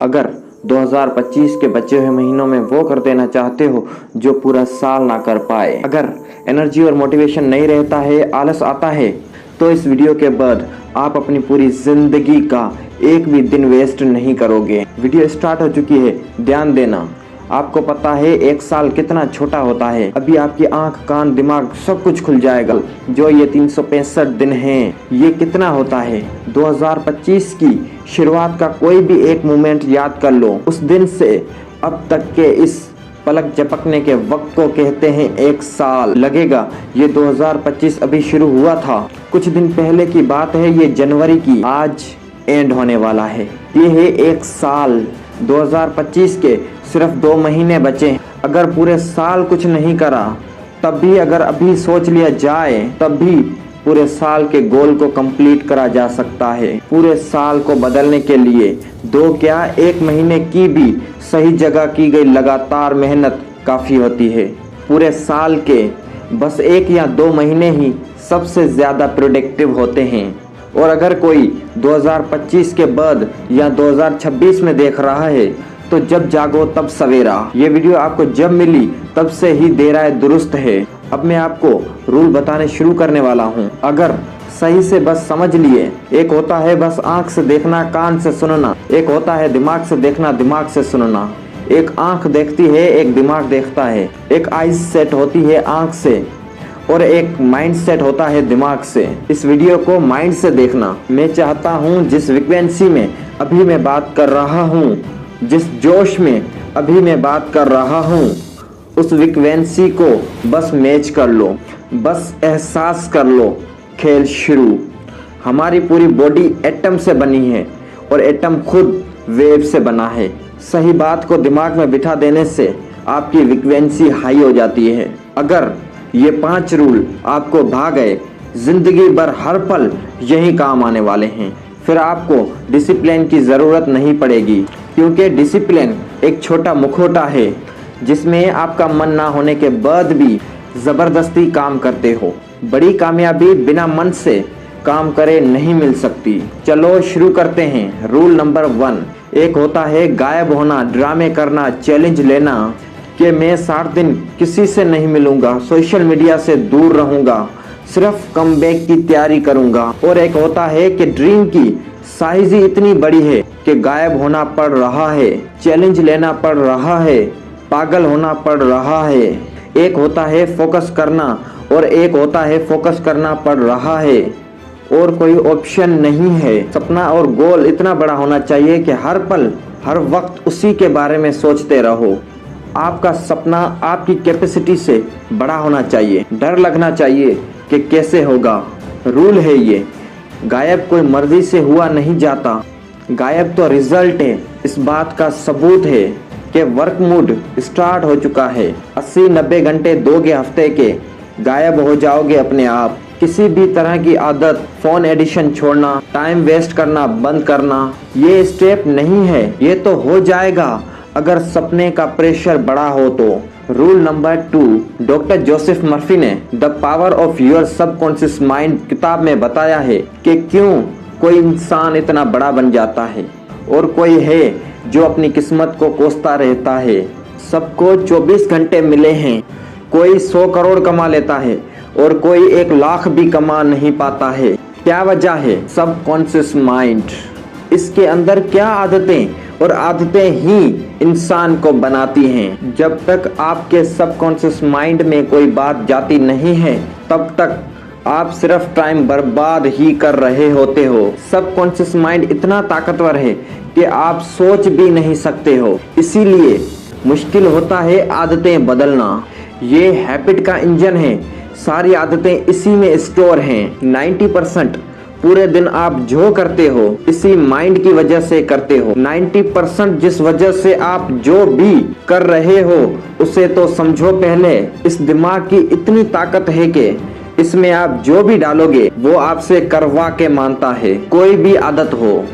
अगर 2025 के बचे हुए महीनों में वो कर देना चाहते हो जो पूरा साल ना कर पाए, अगर एनर्जी और मोटिवेशन नहीं रहता है, आलस आता है, तो इस वीडियो के बाद आप अपनी पूरी जिंदगी का एक भी दिन वेस्ट नहीं करोगे। वीडियो स्टार्ट हो चुकी है, ध्यान देना। आपको पता है एक साल कितना छोटा होता है। अभी आपकी आंख, कान, दिमाग सब कुछ खुल जाएगा। जो ये 365 दिन हैं, ये कितना होता है। 2025 की शुरुआत का कोई भी एक मोमेंट याद कर लो। उस दिन से अब तक के इस पलक झपकने के वक्त को कहते हैं एक साल लगेगा। ये 2025 अभी शुरू हुआ था, कुछ दिन पहले की बात है। ये जनवरी की आज एंड होने वाला है। ये है एक साल। 2025 के सिर्फ 2 महीने बचे हैं। अगर पूरे साल कुछ नहीं करा, तब भी अगर अभी सोच लिया जाए, तब भी पूरे साल के गोल को कंप्लीट करा जा सकता है। पूरे साल को बदलने के लिए 2 क्या 1 महीने की भी सही जगह की गई लगातार मेहनत काफ़ी होती है। पूरे साल के बस 1 या 2 महीने ही सबसे ज़्यादा प्रोडक्टिव होते हैं। और अगर कोई 2025 के बाद या 2026 में देख रहा है, तो जब जागो तब सवेरा। ये वीडियो आपको जब मिली तब से ही दे रहा है, दुरुस्त है। अब मैं आपको रूल बताने शुरू करने वाला हूँ। अगर सही से बस समझ लिए, एक होता है बस आंख से देखना, कान से सुनना, एक होता है दिमाग से देखना, दिमाग से सुनना। एक आंख देखती है, एक दिमाग देखता है। एक आइज सेट होती है आंख से और एक माइंड सेट होता है दिमाग से। इस वीडियो को माइंड से देखना। मैं चाहता हूँ जिस फ्रीक्वेंसी में अभी मैं बात कर रहा हूँ, जिस जोश में अभी मैं बात कर रहा हूँ, उस फ्रीक्वेंसी को बस मैच कर लो, बस एहसास कर लो। खेल शुरू। हमारी पूरी बॉडी एटम से बनी है और एटम खुद वेव से बना है। सही बात को दिमाग में बिठा देने से आपकी फ्रीक्वेंसी हाई हो जाती है। अगर ये 5 रूल आपको भा गए, जिंदगी भर हर पल यही काम आने वाले हैं। फिर आपको डिसिप्लिन की ज़रूरत नहीं पड़ेगी, क्योंकि डिसिप्लिन एक छोटा मुखौटा है जिसमें आपका मन ना होने के बाद भी ज़बरदस्ती काम करते हो। बड़ी कामयाबी बिना मन से काम करे नहीं मिल सकती। चलो शुरू करते हैं। Rule number 1। एक होता है गायब होना, ड्रामे करना, चैलेंज लेना कि मैं 60 दिन किसी से नहीं मिलूंगा, सोशल मीडिया से दूर रहूंगा, सिर्फ कमबैक की तैयारी करूंगा। और एक होता है कि ड्रीम की साइज ही इतनी बड़ी है कि गायब होना पड़ रहा है, चैलेंज लेना पड़ रहा है, पागल होना पड़ रहा है। एक होता है फोकस करना और एक होता है फोकस करना पड़ रहा है और कोई ऑप्शन नहीं है। सपना और गोल इतना बड़ा होना चाहिए कि हर पल हर वक्त उसी के बारे में सोचते रहो। आपका सपना आपकी कैपेसिटी से बड़ा होना चाहिए। डर लगना चाहिए कि कैसे होगा। रूल है ये, गायब कोई मर्जी से हुआ नहीं जाता, गायब तो रिजल्ट है। इस बात का सबूत है कि वर्क मूड स्टार्ट हो चुका है। 80-90 घंटे दोगे हफ्ते के, गायब हो जाओगे अपने आप। किसी भी तरह की आदत, फोन एडिशन छोड़ना, टाइम वेस्ट करना बंद करना, ये स्टेप नहीं है। ये तो हो जाएगा अगर सपने का प्रेशर बड़ा हो तो। Rule number 2। Doctor Joseph Murphy ने the power of your subconscious mind किताब में बताया है कि क्यों कोई इंसान इतना बड़ा बन जाता है और कोई है जो अपनी किस्मत को कोसता रहता है। सबको 24 घंटे मिले हैं। कोई 100 करोड़ कमा लेता है और कोई 1 लाख भी कमा नहीं पाता है। क्या वजह है? Subconscious mind. इसके अंदर क्या आदतें और आदतें ही इंसान को बनाती हैं। जब तक आपके सबकॉन्शियस माइंड में कोई बात जाती नहीं है, तब तक आप सिर्फ टाइम बर्बाद ही कर रहे होते हो। सबकॉन्शियस माइंड इतना ताकतवर है कि आप सोच भी नहीं सकते हो। इसीलिए मुश्किल होता है आदतें बदलना। ये हैबिट का इंजन है। सारी आदतें इसी में स्टोर हैं। 90% पूरे दिन आप जो करते हो इसी माइंड की वजह से करते हो। 90% जिस वजह से आप जो भी कर रहे हो उसे तो समझो पहले। इस दिमाग की इतनी ताकत है कि इसमें आप जो भी डालोगे वो आपसे करवा के मानता है। कोई भी आदत हो,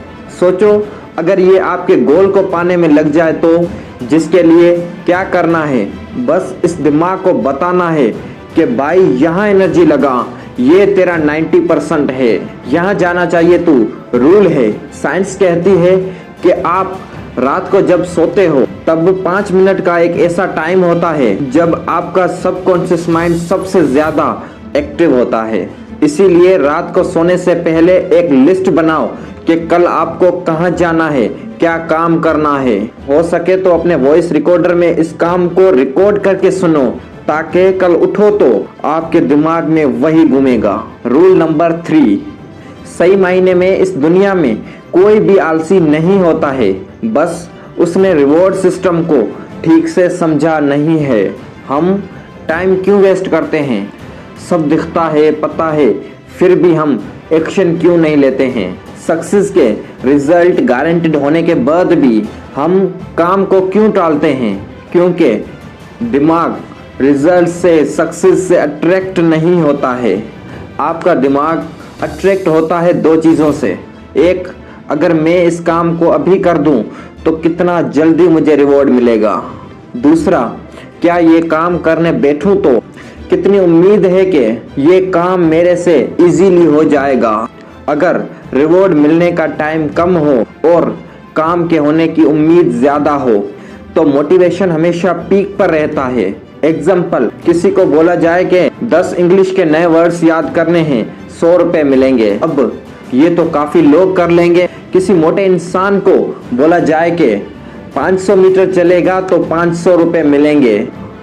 सोचो अगर ये आपके गोल को पाने में लग जाए तो जिसके लिए क्या करना है, बस इस दिमाग को बताना है कि भाई यहाँ एनर्जी लगा, ये तेरा 90% है, यहाँ जाना चाहिए तू। रूल है, साइंस कहती है कि आप रात को जब सोते हो तब 5 मिनट का एक ऐसा टाइम होता है जब आपका सबकॉन्शियस माइंड सबसे ज्यादा एक्टिव होता है। इसीलिए रात को सोने से पहले एक लिस्ट बनाओ कि कल आपको कहाँ जाना है, क्या काम करना है। हो सके तो अपने वॉइस रिकॉर्डर में इस काम को रिकॉर्ड करके सुनो, ताकि कल उठो तो आपके दिमाग में वही घूमेगा। रूल नंबर 3, सही मायने में इस दुनिया में कोई भी आलसी नहीं होता है, बस उसने रिवॉर्ड सिस्टम को ठीक से समझा नहीं है। हम टाइम क्यों वेस्ट करते हैं? सब दिखता है, पता है, फिर भी हम एक्शन क्यों नहीं लेते हैं? सक्सेस के रिजल्ट गारंटीड होने के बाद भी हम काम को क्यों टालते हैं? क्योंकि दिमाग रिजल्ट से, सक्सेस से अट्रैक्ट नहीं होता है। आपका दिमाग अट्रैक्ट होता है 2 चीज़ों से। एक, अगर मैं इस काम को अभी कर दूं तो कितना जल्दी मुझे रिवॉर्ड मिलेगा। दूसरा, क्या ये काम करने बैठूं तो कितनी उम्मीद है कि ये काम मेरे से इजीली हो जाएगा। अगर रिवॉर्ड मिलने का टाइम कम हो और काम के होने की उम्मीद ज़्यादा हो तो मोटिवेशन हमेशा पीक पर रहता है। एग्जाम्पल, किसी को बोला जाए कि 10 इंग्लिश के नए वर्ड्स याद करने हैं, 100 रुपये मिलेंगे। अब ये तो काफ़ी लोग कर लेंगे। किसी मोटे इंसान को बोला जाए कि 500 मीटर चलेगा तो 500 रुपये मिलेंगे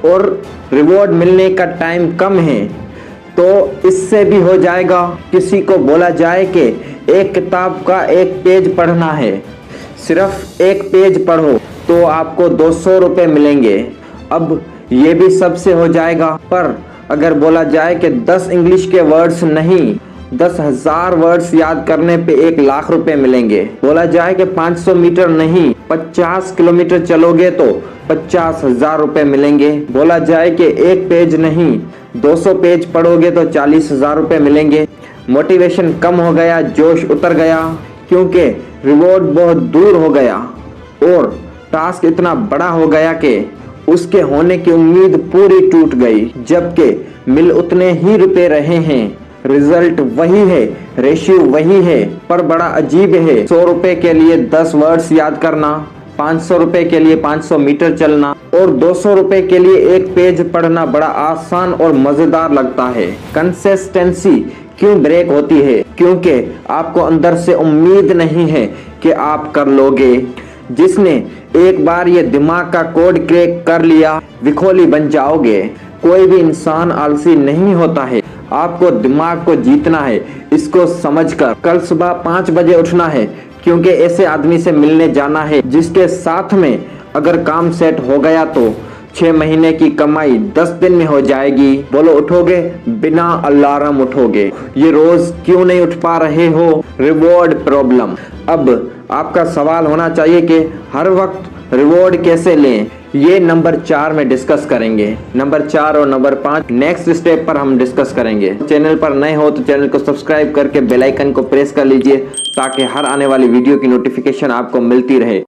और रिवॉर्ड मिलने का टाइम कम है तो इससे भी हो जाएगा। किसी को बोला जाए कि एक किताब का एक पेज पढ़ना है, सिर्फ एक पेज पढ़ो तो आपको 200 रुपये मिलेंगे। अब ये भी सबसे हो जाएगा। पर अगर बोला जाए कि 10 इंग्लिश के वर्ड्स नहीं, 10,000 वर्ड्स याद करने पे 1 लाख रुपए मिलेंगे। बोला जाए कि 500 मीटर नहीं, 50 किलोमीटर चलोगे तो 50,000 रुपए मिलेंगे। बोला जाए कि एक पेज नहीं, 200 पेज पढ़ोगे तो 40,000 रुपए मिलेंगे। मोटिवेशन कम हो गया, जोश उतर गया, क्योंकि रिवॉर्ड बहुत दूर हो गया और टास्क इतना बड़ा हो गया कि उसके होने की उम्मीद पूरी टूट गई। जबकि मिल उतने ही रुपए रहे हैं, रिजल्ट वही है, रेशियो वही है, पर बड़ा अजीब है। 100 रुपए के लिए 10 वर्ड्स याद करना, 500 रुपए के लिए 500 मीटर चलना और 200 रुपए के लिए एक पेज पढ़ना बड़ा आसान और मजेदार लगता है। कंसिस्टेंसी क्यों ब्रेक होती है? क्योंकि आपको अंदर से उम्मीद नहीं है कि आप कर लोगे। जिसने एक बार ये दिमाग का कोड क्रैक कर लिया, विखोली बन जाओगे। कोई भी इंसान आलसी नहीं होता है, आपको दिमाग को जीतना है। इसको समझकर कल सुबह 5 बजे उठना है, क्योंकि ऐसे आदमी से मिलने जाना है जिसके साथ में अगर काम सेट हो गया तो 6 महीने की कमाई 10 दिन में हो जाएगी। बोलो उठोगे? बिना अलार्म उठोगे। ये रोज क्यों नहीं उठ पा रहे हो? Reward problem. अब आपका सवाल होना चाहिए कि हर वक्त रिवॉर्ड कैसे लें? ये नंबर 4 में डिस्कस करेंगे। नंबर 4 और नंबर 5 नेक्स्ट स्टेप पर हम डिस्कस करेंगे। चैनल पर नए हो तो चैनल को सब्सक्राइब करके बेल आइकन को प्रेस कर लीजिए, ताकि हर आने वाली वीडियो की नोटिफिकेशन आपको मिलती रहे।